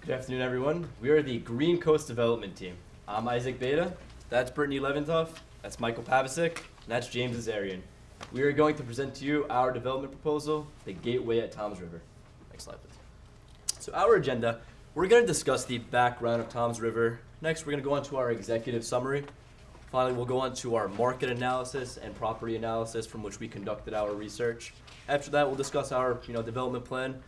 Good afternoon, everyone. We are the Green Coast Development Team. I'm Isaac Beta, that's Brittany Leventoff, that's Michael Pavicic, and that's James Azarian. We are going to present to you our development proposal, the Gateway at Toms River. Next slide, please. So our agenda, we're going to discuss the background of Toms River. Next, we're going to go on to our executive summary. Finally, we'll go on to our market analysis and property analysis from which we conducted our research. After that, we'll discuss our development plan.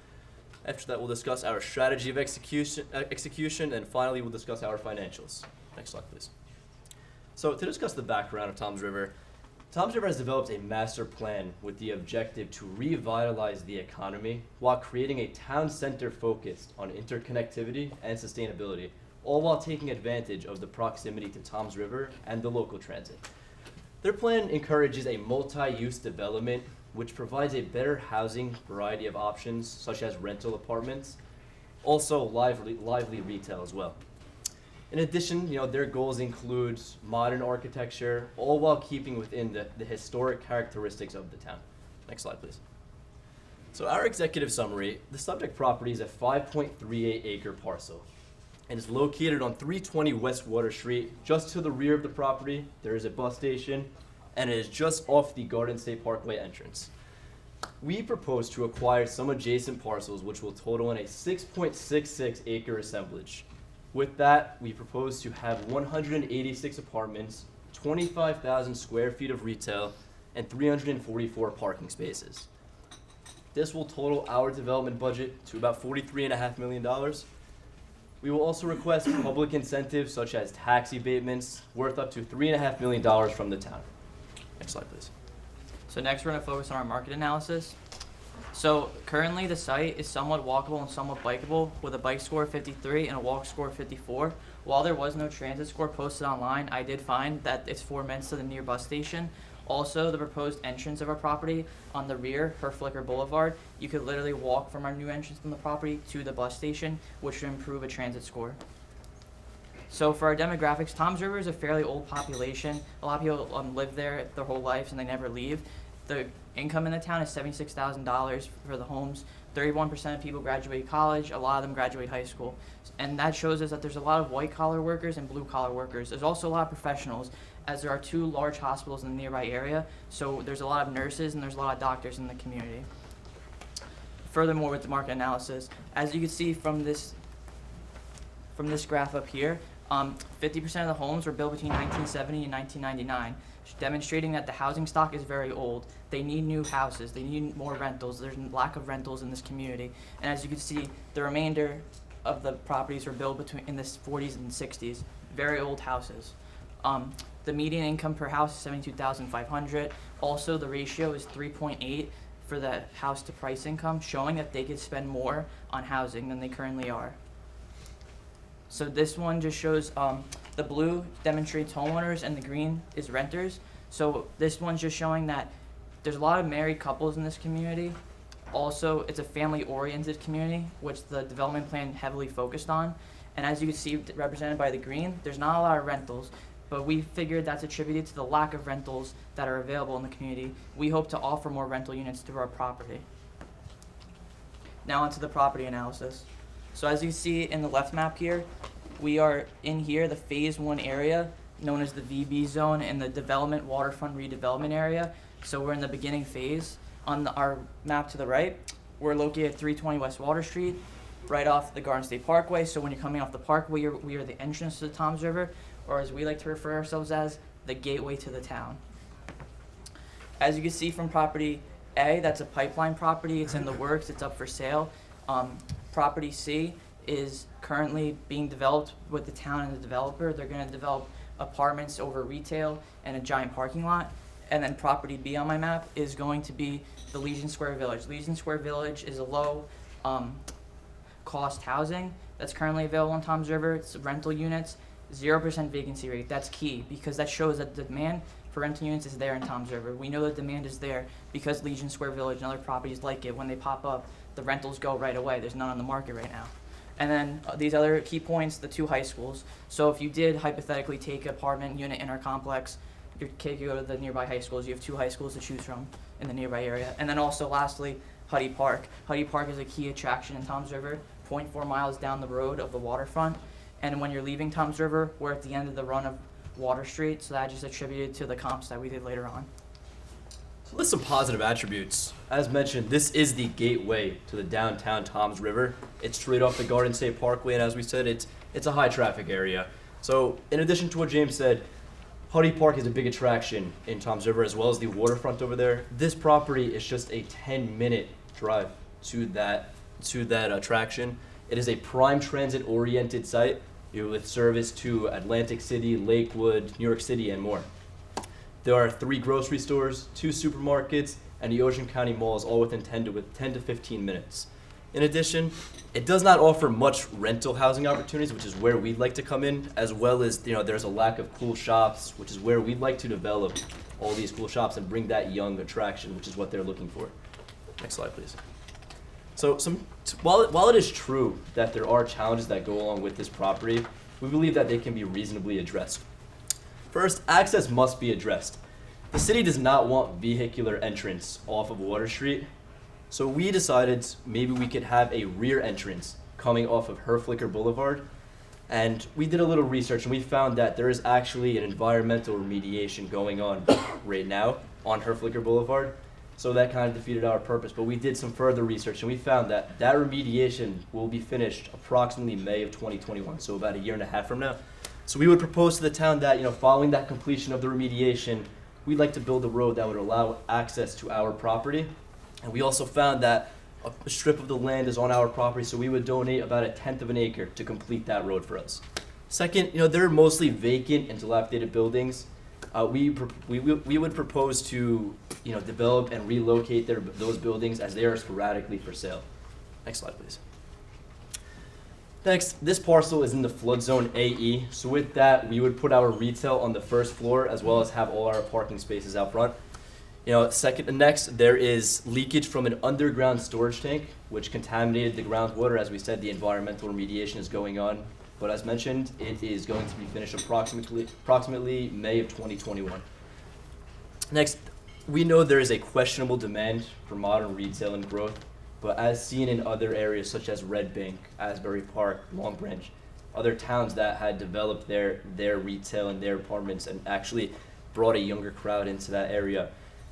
After that, we'll discuss our strategy of execution, and finally, we'll discuss our financials. Next slide, please. So to discuss the background of Toms River has developed a master plan with the objective to revitalize the economy while creating a town center focused on interconnectivity and sustainability, all while taking advantage of the proximity to Toms River and the local transit. Their plan encourages a multi-use development which provides a better housing variety of options such as rental apartments, also lively retail as well. In addition, their goals include modern architecture, all while keeping within the historic characteristics of the town. Next slide, please. So our executive summary, the subject property is a 5.38 acre parcel and is located on 320 West Water Street. Just to the rear of the property, there is a bus station, and it is just off the Garden State Parkway entrance. We propose to acquire some adjacent parcels which will total in a 6.66 acre assemblage. With that, we propose to have 186 apartments, 25,000 square feet of retail, and 344 parking spaces. This will total our development budget to about $43.5 million. We will also request public incentives such as tax abatements worth up to $3.5 million from the town. Next slide, please. So next we're going to focus on our market analysis. So currently the site is somewhat walkable and somewhat bikeable with a bike score of 53 and a walk score of 54. While there was no transit score posted online, I did find that it's 4 minutes to the near bus station. Also, the proposed entrance of our property on the rear, per Flicker Boulevard, you could literally walk from our new entrance on the property to the bus station, which would improve a transit score. So for our demographics, Toms River is a fairly old population. A lot of people live there their whole lives and they never leave. The income in the town is $76,000 for the homes. 31% of people graduate college. A lot of them graduate high school. And that shows us that there's a lot of white-collar workers and blue-collar workers. There's also a lot of professionals, as there are 2 large hospitals in the nearby area. So there's a lot of nurses and there's a lot of doctors in the community. Furthermore, with the market analysis, as you can see from this graph up here, 50% of the homes were built between 1970 and 1999, demonstrating that the housing stock is very old. They need new houses. They need more rentals. There's lack of rentals in this community. And as you can see, the remainder of the properties were built in the 40s and 60s, very old houses. The median income per house is $72,500. Also, the ratio is 3.8 for the house to price income, showing that they could spend more on housing than they currently are. So this one just shows the blue demonstrates homeowners and the green is renters. So this one's just showing that there's a lot of married couples in this community. Also, it's a family-oriented community, which the development plan heavily focused on. And as you can see, represented by the green, there's not a lot of rentals, but we figured that's attributed to the lack of rentals that are available in the community. We hope to offer more rental units through our property. Now onto the property analysis. So as you see in the left map here, we are in here, the phase 1 area, known as the VB zone, and the development waterfront redevelopment area. So we're in the beginning phase. On our map to the right, we're located at 320 West Water Street, right off the Garden State Parkway. So when you're coming off the parkway, we are the entrance to the Toms River, or as we like to refer ourselves as, the gateway to the town. As you can see from property A, that's a pipeline property. It's in the works. It's up for sale. Property C is currently being developed with the town and the developer. They're going to develop apartments over retail and a giant parking lot. And then property B on my map is going to be the Legion Square Village. Legion Square Village is a low cost housing that's currently available on Toms River. It's rental units, 0% vacancy rate. That's key because that shows that the demand for rental units is there in Toms River. We know the demand is there because Legion Square Village and other properties like it, when they pop up, the rentals go right away. There's none on the market right now. And then these other key points, the 2 high schools. So if you did hypothetically take an apartment unit in our complex, your kid could go to the nearby high schools. You have 2 high schools to choose from in the nearby area. And then also lastly, Huddy Park. Huddy Park is a key attraction in Toms River, 0.4 miles down the road of the waterfront. And when you're leaving Toms River, we're at the end of the run of Water Street, so that just attributed to the comps that we did later on. So list some positive attributes. As mentioned, this is the gateway to the downtown Toms River. It's straight off the Garden State Parkway, and as we said, it's a high traffic area. So in addition to what James said, Huddy Park is a big attraction in Toms River, as well as the waterfront over there. This property is just a 10-minute drive to that attraction. It is a prime transit-oriented site with service to Atlantic City, Lakewood, New York City, and more. There are 3 grocery stores, 2 supermarkets, and the Ocean County Mall is all within 10 to 15 minutes. In addition, it does not offer much rental housing opportunities, which is where we'd like to come in, as well as there's a lack of cool shops, which is where we'd like to develop all these cool shops and bring that young attraction, which is what they're looking for. Next slide, please. So while it is true that there are challenges that go along with this property, we believe that they can be reasonably addressed. First, access must be addressed. The city does not want vehicular entrance off of Water Street, so we decided maybe we could have a rear entrance coming off of Herflicker Boulevard. And we did a little research and we found that there is actually an environmental remediation going on right now on Herflicker Boulevard. So that kind of defeated our purpose, but we did some further research and we found that that remediation will be finished approximately May of 2021, so about a year and a half from now. So we would propose to the town that, following that completion of the remediation, we'd like to build a road that would allow access to our property. And we also found that a strip of the land is on our property, so we would donate about 1/10 of an acre to complete that road for us. Second, they're mostly vacant and dilapidated buildings. We would propose to develop and relocate those buildings as they are sporadically for sale. Next slide, please. Next, this parcel is in the flood zone AE. So with that, we would put our retail on the first floor as well as have all our parking spaces out front. Next, there is leakage from an underground storage tank, which contaminated the groundwater. As we said, the environmental remediation is going on. But as mentioned, it is going to be finished approximately May of 2021. Next, we know there is a questionable demand for modern retail and growth, but as seen in other areas such as Red Bank, Asbury Park, Long Branch, other towns that had developed their retail and their apartments and actually brought a younger crowd into that area,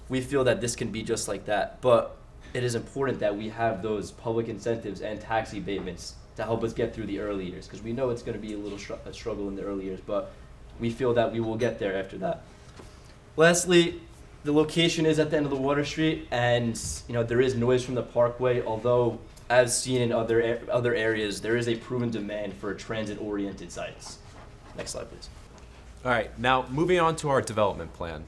we feel that this can be just like that. But it is important that we have those public incentives and tax abatements to help us get through the early years, because we know it's going to be a struggle in the early years, but we feel that we will get there after that. Lastly, the location is at the end of the Water Street, and there is noise from the parkway, although as seen in other areas, there is a proven demand for transit-oriented sites. Next slide, please. All right, now moving on to our development plan.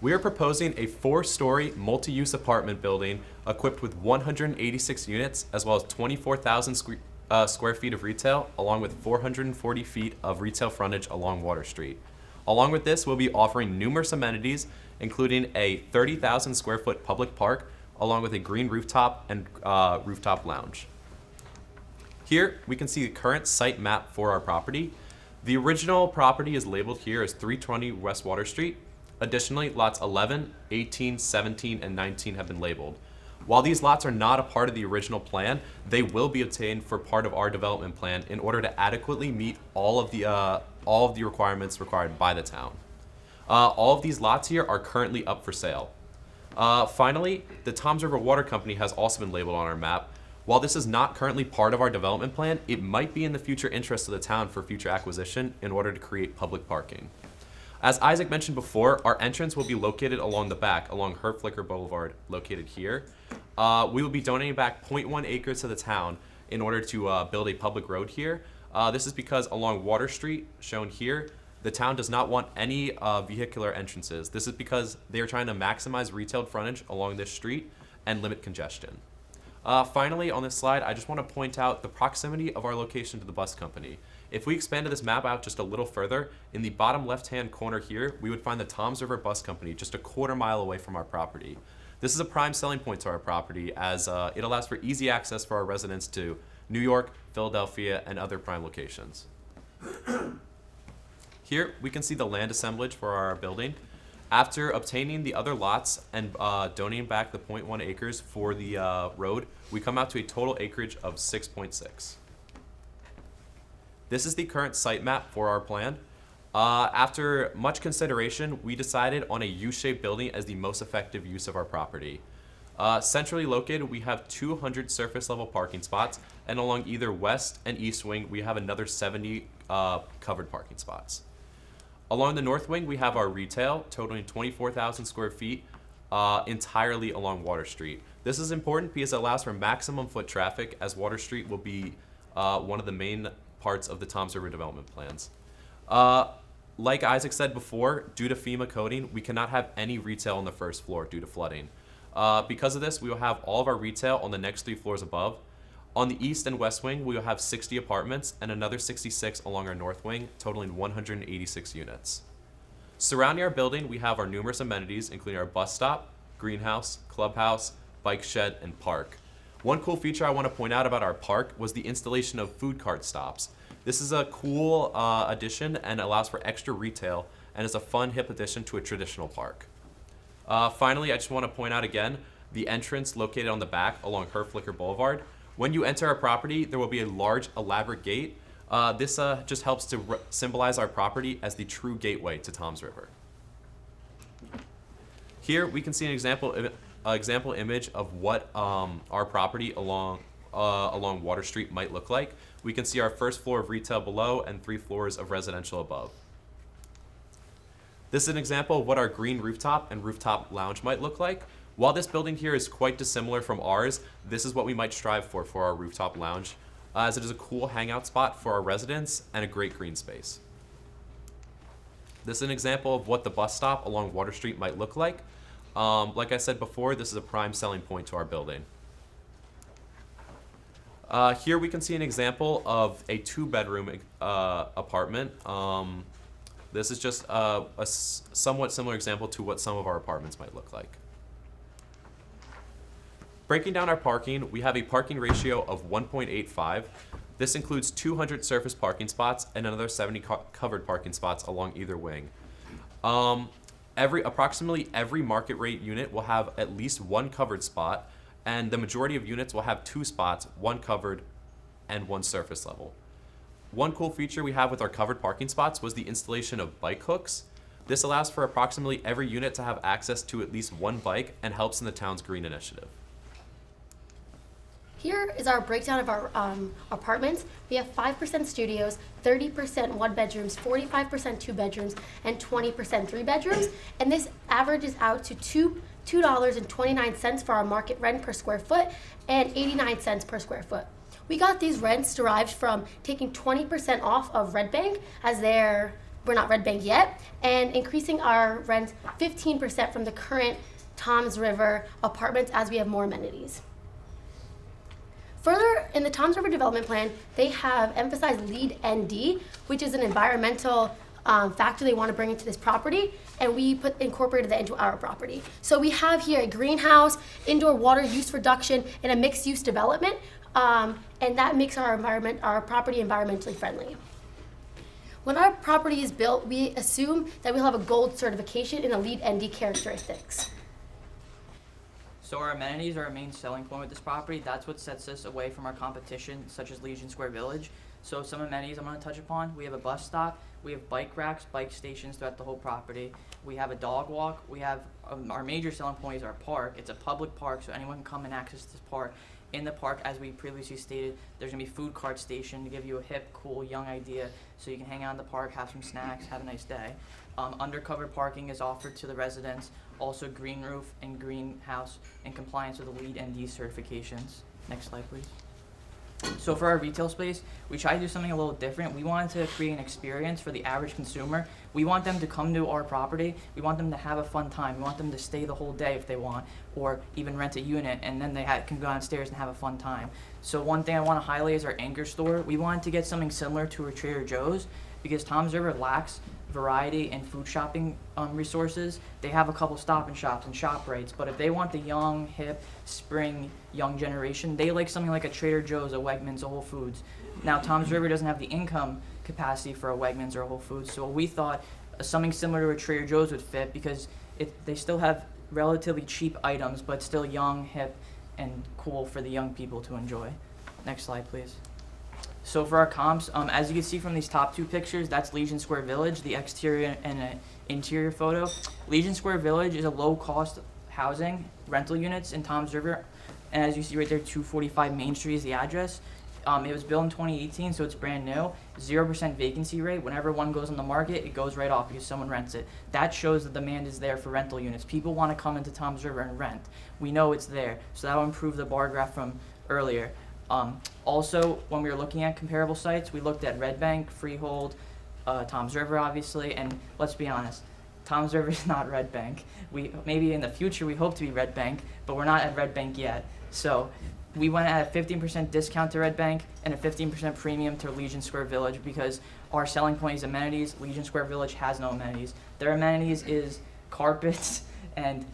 We are proposing a 4-story multi-use apartment building equipped with 186 units as well as 24,000 square feet of retail, along with 440 feet of retail frontage along Water Street. Along with this, we'll be offering numerous amenities, including a 30,000 square foot public park, along with a green rooftop and rooftop lounge. Here, we can see the current site map for our property. The original property is labeled here as 320 West Water Street. Additionally, lots 11, 18, 17, and 19 have been labeled. While these lots are not a part of the original plan, they will be obtained for part of our development plan in order to adequately meet all of the requirements required by the town. All of these lots here are currently up for sale. Finally, the Toms River Water Company has also been labeled on our map. While this is not currently part of our development plan, it might be in the future interest of the town for future acquisition in order to create public parking. As Isaac mentioned before, our entrance will be located along the back, along Herflicker Boulevard, located here. We will be donating back 0.1 acres to the town in order to build a public road here. This is because along Water Street, shown here, the town does not want any vehicular entrances. This is because they are trying to maximize retail frontage along this street and limit congestion. Finally, on this slide, I just want to point out the proximity of our location to the bus company. If we expanded this map out just a little further, in the bottom left-hand corner here, we would find the Toms River Bus Company just a quarter mile away from our property. This is a prime selling point to our property as it allows for easy access for our residents to New York, Philadelphia, and other prime locations. Here, we can see the land assemblage for our building. After obtaining the other lots and donating back the 0.1 acres for the road, we come out to a total acreage of 6.6. This is the current site map for our plan. After much consideration, we decided on a U-shaped building as the most effective use of our property. Centrally located, we have 200 surface level parking spots, and along either west and east wing, we have another 70 covered parking spots. Along the north wing, we have our retail, totaling 24,000 square feet, entirely along Water Street. This is important because it allows for maximum foot traffic, as Water Street will be one of the main parts of the Toms River development plans. Like Isaac said before, due to FEMA coding, we cannot have any retail on the first floor due to flooding. Because of this, we will have all of our retail on the next 3 floors above. On the east and west wing, we will have 60 apartments and another 66 along our north wing, totaling 186 units. Surrounding our building, we have our numerous amenities, including our bus stop, greenhouse, clubhouse, bike shed, and park. One cool feature I want to point out about our park was the installation of food cart stops. This is a cool addition and allows for extra retail and is a fun, hip addition to a traditional park. Finally, I just want to point out again the entrance located on the back along Herflicker Boulevard. When you enter our property, there will be a large, elaborate gate. This just helps to symbolize our property as the true gateway to Toms River. Here we can see an example image of what our property along Water Street might look like. We can see our first floor of retail below and 3 floors of residential above. This is an example of what our green rooftop and rooftop lounge might look like. While this building here is quite dissimilar from ours, this is what we might strive for our rooftop lounge, as it is a cool hangout spot for our residents and a great green space. This is an example of what the bus stop along Water Street might look like. Like I said before, this is a prime selling point to our building. Here we can see an example of a 2-bedroom apartment. This is just a somewhat similar example to what some of our apartments might look like. Breaking down our parking, we have a parking ratio of 1.85. This includes 200 surface parking spots and another 70 covered parking spots along either wing. Approximately every market rate unit will have at least 1 covered spot, and the majority of units will have 2 spots, 1 covered and 1 surface level. One cool feature we have with our covered parking spots was the installation of bike hooks. This allows for approximately every unit to have access to at least 1 bike and helps in the town's green initiative. Here is our breakdown of our apartments. We have 5% studios, 30% 1 bedrooms, 45% 2 bedrooms, and 20% 3 bedrooms. And this averages out to $2.29 for our market rent per square foot and 89 cents per square foot. We got these rents derived from taking 20% off of Red Bank, as we're not Red Bank yet, and increasing our rent 15% from the current Toms River apartments as we have more amenities. Further, in the Toms River Development Plan, they have emphasized LEED ND, which is an environmental factor they want to bring into this property, and we incorporated that into our property. So we have here a greenhouse, indoor water use reduction, and a mixed-use development, and that makes our property environmentally friendly. When our property is built, we assume that we'll have a gold certification in the LEED ND characteristics. So our amenities are our main selling point with this property. That's what sets us away from our competition, such as Legion Square Village. So some amenities I'm going to touch upon. We have a bus stop. We have bike racks, bike stations throughout the whole property. We have a dog walk. We have our major selling point is our park. It's a public park, so anyone can come and access this park. In the park, as we previously stated, there's going to be food cart station to give you a hip, cool, young idea so you can hang out in the park, have some snacks, have a nice day. Undercover parking is offered to the residents. Also green roof and greenhouse in compliance with the LEED ND certifications. Next slide, please. So for our retail space, we tried to do something a little different. We wanted to create an experience for the average consumer. We want them to come to our property. We want them to have a fun time. We want them to stay the whole day if they want, or even rent a unit, and then they can go downstairs and have a fun time. So one thing I want to highlight is our anchor store. We wanted to get something similar to a Trader Joe's because Toms River lacks variety and food shopping resources. They have a couple Stop and Shops and ShopRites, but if they want the young, hip, spring, young generation, they like something like a Trader Joe's, a Wegmans, a Whole Foods. Now, Toms River doesn't have the income capacity for a Wegmans or a Whole Foods, so we thought something similar to a Trader Joe's would fit because they still have relatively cheap items, but still young, hip, and cool for the young people to enjoy. Next slide, please. So for our comps, as you can see from these top two pictures, that's Legion Square Village, the exterior and interior photo. Legion Square Village is a low-cost housing, rental units in Toms River, and as you see right there, 245 Main Street is the address. It was built in 2018, so it's brand new. 0% vacancy rate. Whenever one goes on the market, it goes right off because someone rents it. That shows the demand is there for rental units. People want to come into Toms River and rent. We know it's there, so that will improve the bar graph from earlier. Also, when we were looking at comparable sites, we looked at Red Bank, Freehold, Toms River, obviously, and let's be honest, Toms River is not Red Bank. Maybe in the future we hope to be Red Bank, but we're not at Red Bank yet. So we went at a 15% discount to Red Bank and a 15% premium to Legion Square Village because our selling point is amenities. Legion Square Village has no amenities. Their amenities is carpets and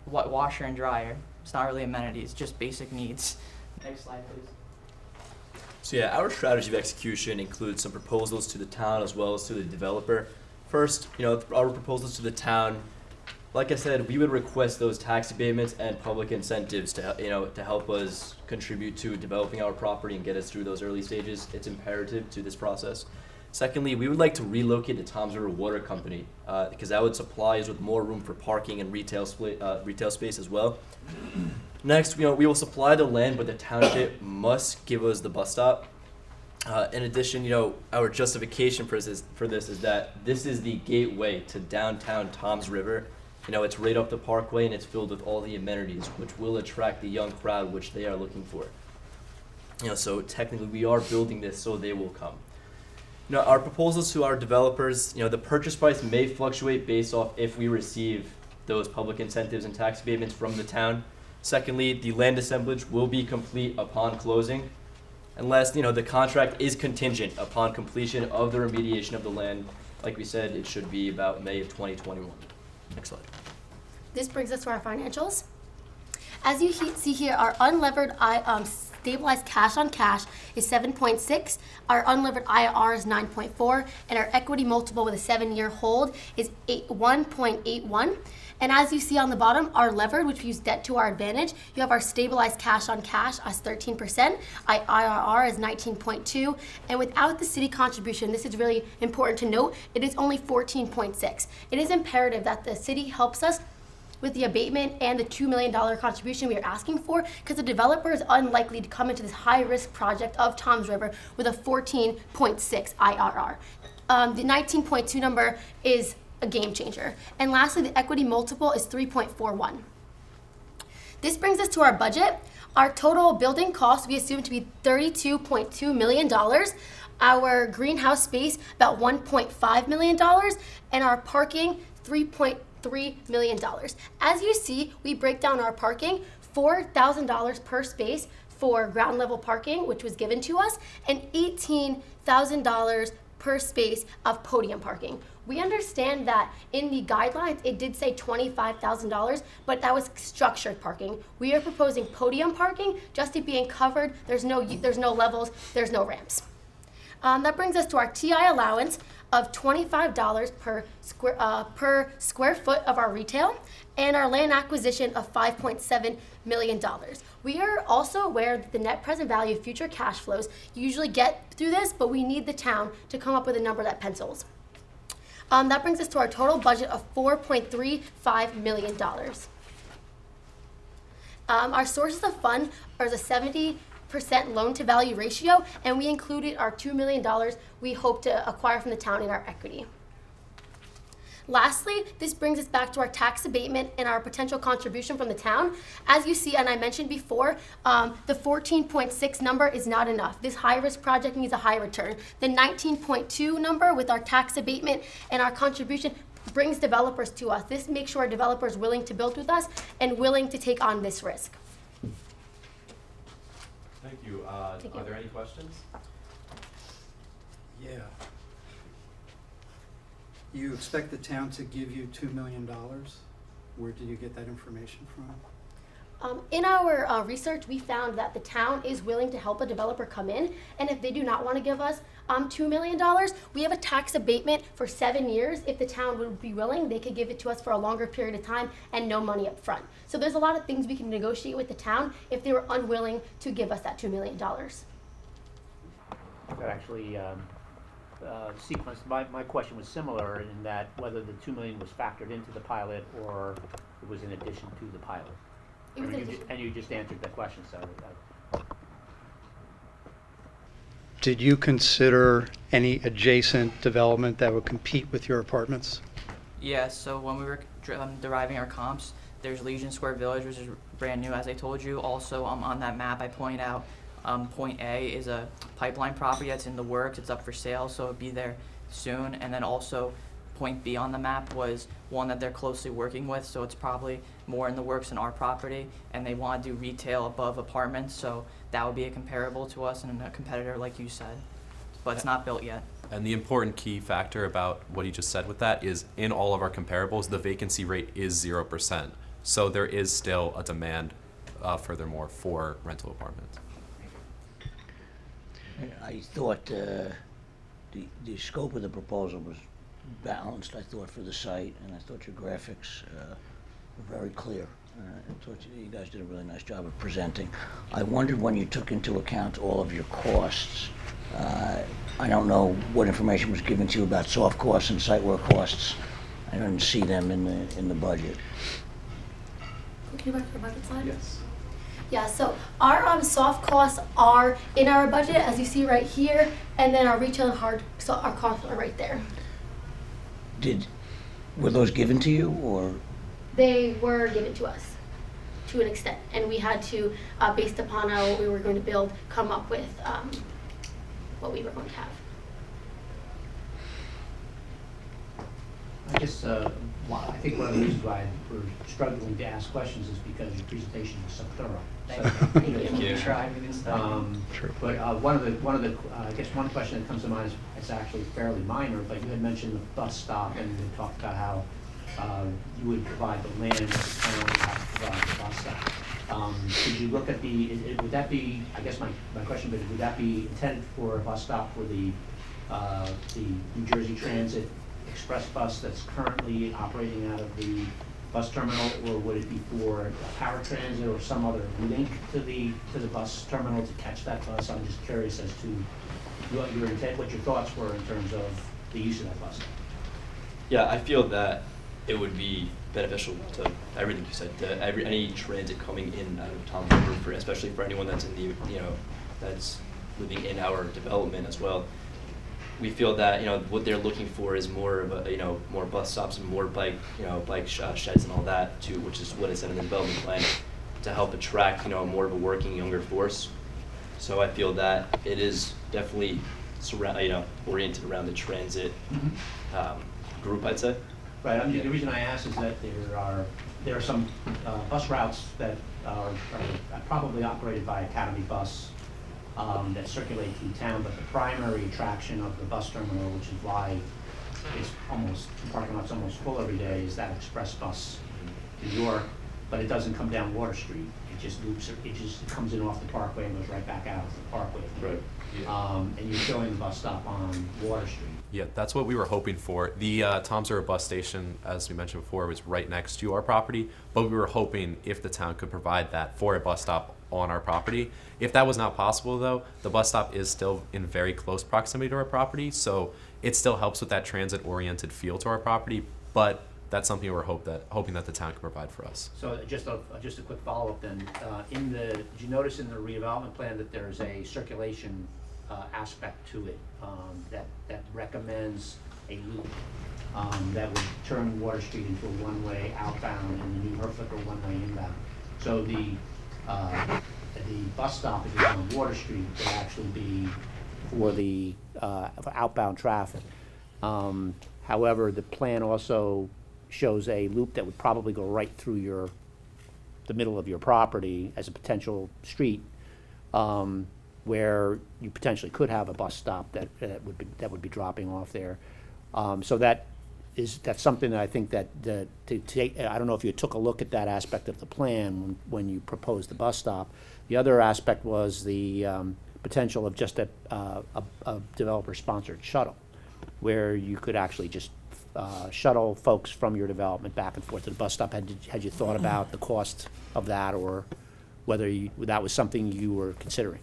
washer and dryer. It's not really amenities, just basic needs. Next slide, please. So yeah, our strategy of execution includes some proposals to the town as well as to the developer. First, our proposals to the town, like I said, we would request those tax abatements and public incentives to help us contribute to developing our property and get us through those early stages. It's imperative to this process. Secondly, we would like to relocate the Toms River Water Company because that would supply us with more room for parking and retail space as well. Next, we will supply the land, but the township must give us the bus stop. In addition, our justification for this is that this is the gateway to downtown Toms River. It's right up the parkway and it's filled with all the amenities, which will attract the young crowd which they are looking for. So technically we are building this so they will come. Our proposals to our developers, the purchase price may fluctuate based off if we receive those public incentives and tax abatements from the town. Secondly, the land assemblage will be complete upon closing. And last, the contract is contingent upon completion of the remediation of the land. Like we said, it should be about May of 2021. Next slide. This brings us to our financials. As you see here, our unlevered stabilized cash on cash is 7.6, our unlevered IRR is 9.4, and our equity multiple with a 7-year hold is 1.81. And as you see on the bottom, our levered, which we use debt to our advantage, you have our stabilized cash on cash as 13%, IRR is 19.2, and without the city contribution, this is really important to note, it is only 14.6. It is imperative that the city helps us with the abatement and the $2 million contribution we are asking for, because the developer is unlikely to come into this high-risk project of Toms River with a 14.6 IRR. The 19.2 number is a game changer. And lastly, the equity multiple is 3.41. This brings us to our budget. Our total building cost we assume to be $32.2 million. Our greenhouse space, about $1.5 million. And our parking, $3.3 million. As you see, we break down our parking, $4,000 per space for ground level parking, which was given to us, and $18,000 per space of podium parking. We understand that in the guidelines, it did say $25,000, but that was structured parking. We are proposing podium parking, just it being covered. There's no levels, there's no ramps. That brings us to our TI allowance of $25 per square foot of our retail, and our land acquisition of $5.7 million. We are also aware that the net present value of future cash flows usually get through this, but we need the town to come up with a number that pencils. That brings us to our total budget of $4.35 million. Our sources of fund are the 70% loan to value ratio, and we included our $2 million we hope to acquire from the town in our equity. Lastly, this brings us back to our tax abatement and our potential contribution from the town. As you see, and I mentioned before, the 14.6 number is not enough. This high-risk project needs a high return. The 19.2 number with our tax abatement and our contribution brings developers to us. This makes sure our developers are willing to build with us and willing to take on this risk. Thank you. Thank you. Are there any questions? Yeah. You expect the town to give you $2 million? Where did you get that information from? In our research, we found that the town is willing to help a developer come in, and if they do not want to give us $2 million, we have a tax abatement for 7 years. If the town would be willing, they could give it to us for a longer period of time and no money up front. So there's a lot of things we can negotiate with the town if they were unwilling to give us that $2 million. That actually sequence. My question was similar in that whether the $2 million was factored into the pilot or it was in addition to the pilot. It was And you just answered that question, so. Did you consider any adjacent development that would compete with your apartments? Yeah, so when we were deriving our comps, there's Legion Square Village, which is brand new, as I told you. Also, on that map, I point out Point A is a pipeline property that's in the works. It's up for sale, so it'll be there soon. And then also, Point B on the map was one that they're closely working with, so it's probably more in the works than our property. And they want to do retail above apartments, so that would be a comparable to us and a competitor, like you said. But it's not built yet. And the important key factor about what he just said with that is in all of our comparables, the vacancy rate is 0%. So there is still a demand, furthermore, for rental apartments. I thought the scope of the proposal was balanced, I thought, for the site, and I thought your graphics were very clear. I thought you guys did a really nice job of presenting. I wondered when you took into account all of your costs. I don't know what information was given to you about soft costs and site work costs. I didn't see them in the budget. Can you back to the budget slide? Yes. Yeah, so our soft costs are in our budget, as you see right here, and then our retail and hard, so our costs are right there. Were those given to you, or? They were given to us to an extent, and we had to, based upon what we were going to build, come up with what we were going to have. I guess, I think one of the reasons why we're struggling to ask questions is because your presentation was so thorough. Thank you. But one of the I guess one question that comes to mind is it's actually fairly minor, but you had mentioned the bus stop and you talked about how you would provide the land and the town would have to provide the bus stop. Did you look at would that be, I guess my question would that be intended for a bus stop for the New Jersey Transit Express bus that's currently operating out of the bus terminal, or would it be for paratransit or some other link to the bus terminal to catch that bus? I'm just curious as to what your thoughts were in terms of the use of that bus. Yeah, I feel that it would be beneficial to everything you said, to any transit coming in out of Tom's River, especially for anyone that's in the, that's living in our development as well. We feel that what they're looking for is more of a more bus stops and more bike sheds and all that too, which is what is in the development plan to help attract more of a working younger force. So I feel that it is definitely oriented around the transit group, I'd say. Right. The reason I ask is that there are some bus routes that are probably operated by Academy Bus. That circulate through town, but the primary attraction of the bus terminal, which is why the parking lot's almost full every day, is that express bus to New York, but it doesn't come down Water Street. It just loops, it comes in off the Parkway and goes right back out of the Parkway. Right. And you're showing the bus stop on Water Street. Yeah, that's what we were hoping for. The Tom's River bus station, as we mentioned before, was right next to our property, but we were hoping if the town could provide that for a bus stop on our property. If that was not possible, though, the bus stop is still in very close proximity to our property, so it still helps with that transit-oriented feel to our property, but that's something we're hoping that the town can provide for us. So just a quick follow-up then. Did you notice in the redevelopment plan that there's a circulation aspect to it that recommends a loop that would turn Water Street into a one-way outbound and the New Herflick a one-way inbound? So the bus stop, if it's on Water Street, would actually be for the for outbound traffic. However, the plan also shows a loop that would probably go right through the middle of your property as a potential street, where you potentially could have a bus stop that would be dropping off there. So that that's something that I think that, to take, I don't know if you took a look at that aspect of the plan when you proposed the bus stop. The other aspect was the potential of just a developer-sponsored shuttle, where you could actually just shuttle folks from your development back and forth to the bus stop. Had you thought about the cost of that, or whether that was something you were considering?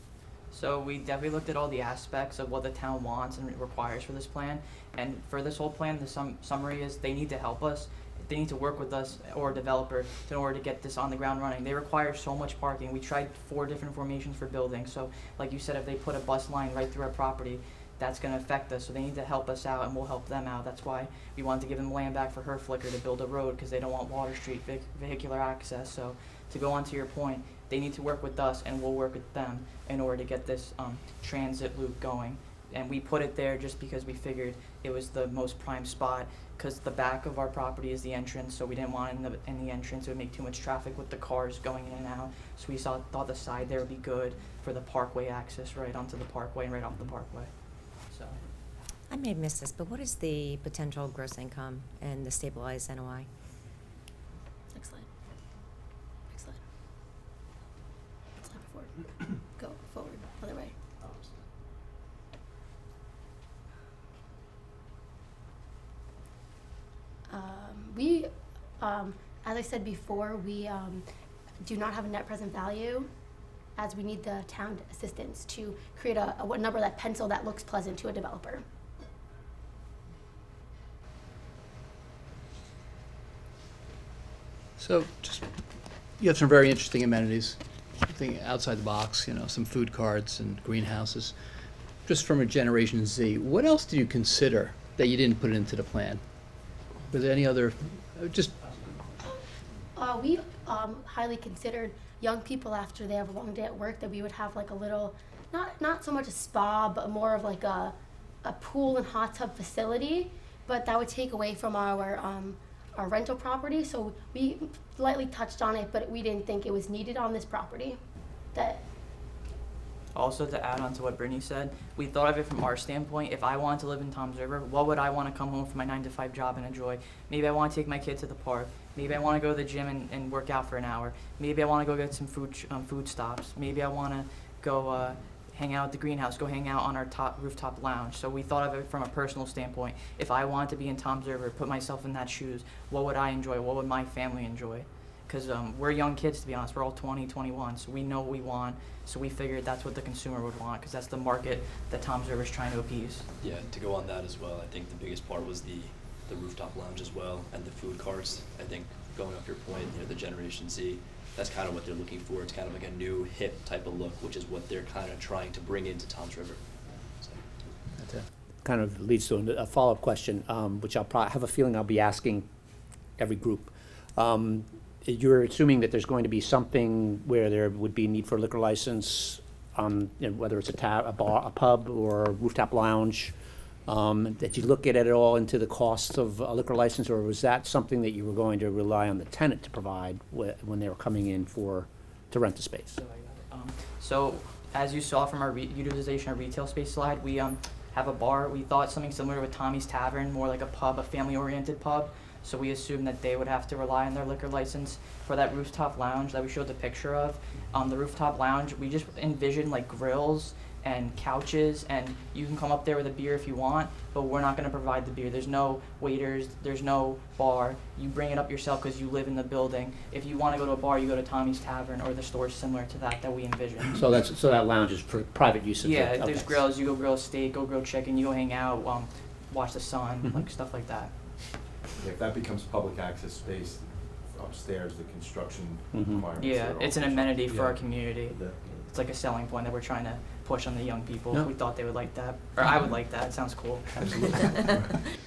So we definitely looked at all the aspects of what the town wants and requires for this plan. And for this whole plan, the summary is they need to help us. They need to work with us or a developer in order to get this on the ground running. They require so much parking. We tried 4 different formations for buildings. So like you said, if they put a bus line right through our property, that's going to affect us. So they need to help us out, and we'll help them out. That's why we wanted to give them land back for her flicker to build a road, because they don't want Water Street vehicular access. So to go on to your point, they need to work with us, and we'll work with them in order to get this transit loop going. And we put it there just because we figured it was the most prime spot, because the back of our property is the entrance, so we didn't want it in the entrance. It would make too much traffic with the cars going in and out. So we thought the side there would be good for the parkway access right onto the parkway and right off the parkway. So I may have missed this, but what is the potential gross income and the stabilized NOI? Excellent. Excellent. Slide forward. Go forward. Other way. As I said before, we do not have a net present value, as we need the town assistance to create a number, that pencil that looks pleasant to a developer. So just, you have some very interesting amenities, something outside the box, you know, some food carts and greenhouses. Just from a Generation Z, what else did you consider that you didn't put into the plan? Were there any other, just, We highly considered young people after they have a long day at work, that we would have like a little, not so much a spa, but more of like a pool and hot tub facility, but that would take away from our rental property. So we lightly touched on it, but we didn't think it was needed on this property. also, to add on to what Brittany said, we thought of it from our standpoint. If I wanted to live in Toms River, what would I want to come home from my 9-to-5 job and enjoy? Maybe I want to take my kid to the park. Maybe I want to go to the gym and work out for an hour. Maybe I want to go get some food stops. Maybe I want to go hang out at the greenhouse, go hang out on our rooftop lounge. So we thought of it from a personal standpoint. If I wanted to be in Toms River, put myself in that shoes, what would I enjoy? What would my family enjoy? Because we're young kids, to be honest. We're all 20, 21, so we know what we want. So we figured that's what the consumer would want, because that's the market that Toms River is trying to appease. Yeah, to go on that as well, I think the biggest part was the rooftop lounge as well, and the food carts. I think going off your point, the Generation Z, that's kind of what they're looking for. It's kind of like a new hip type of look, which is what they're kind of trying to bring into Toms River. So. That's it. Kind of leads to a follow-up question, which I'll probably have a feeling I'll be asking every group. You're assuming that there's going to be something where there would be need for a liquor license, whether it's a bar, a pub, or a rooftop lounge. Did you look at it all into the cost of a liquor license, or was that something that you were going to rely on the tenant to provide when they were coming in to rent the space? So as you saw from our utilization of retail space slide, we have a bar. We thought something similar to a Tommy's Tavern, more like a pub, a family-oriented pub. So we assumed that they would have to rely on their liquor license. For that rooftop lounge that we showed the picture of, the rooftop lounge, we just envisioned like grills and couches, and you can come up there with a beer if you want, but we're not going to provide the beer. There's no waiters, there's no bar. You bring it up yourself because you live in the building. If you want to go to a bar, you go to Tommy's Tavern or the stores similar to that we envisioned. So that lounge is for private use of Yeah, the, there's okay. grills. You go grill a steak, go grill chicken, you go hang out, watch the sun, like stuff like that. If that becomes public access space upstairs, the construction Mhm. requirements. Yeah, are it's an also- amenity for our yeah. community. It's like a selling point that we're trying to push on the young people. No. We thought they would like that, or I would like that. It sounds cool.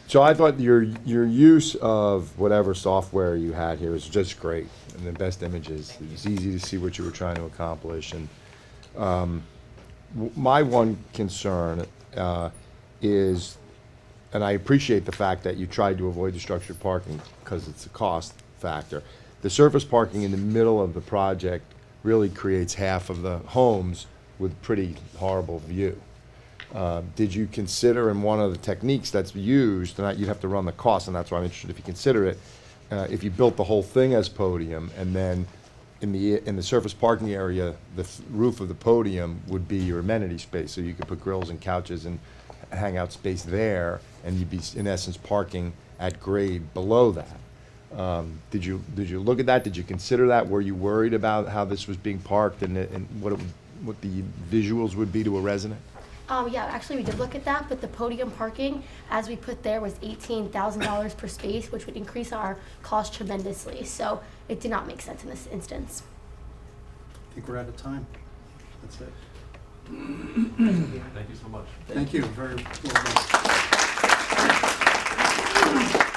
So I thought your use of whatever software you had here was just great, and the best images. It was easy to see what you were trying to accomplish. And my one concern is, and I appreciate the fact that you tried to avoid the structured parking because it's a cost factor. The surface parking in the middle of the project really creates half of the homes with pretty horrible view. Did you consider in one of the techniques that's used, and you'd have to run the cost, and that's why I'm interested if you consider it, if you built the whole thing as podium, and then in the surface parking area, the roof of the podium would be your amenity space, so you could put grills and couches and hangout space there, and you'd be in essence parking at grade below that. Did you look at that? Did you consider that? Were you worried about how this was being parked and what the visuals would be to a resident? Yeah, actually we did look at that, but the podium parking, as we put there, was $18,000 per space, which would increase our cost tremendously. So it did not make sense in this instance. I think we're out of time. That's it. Thank you so much. Thank you. Very well done.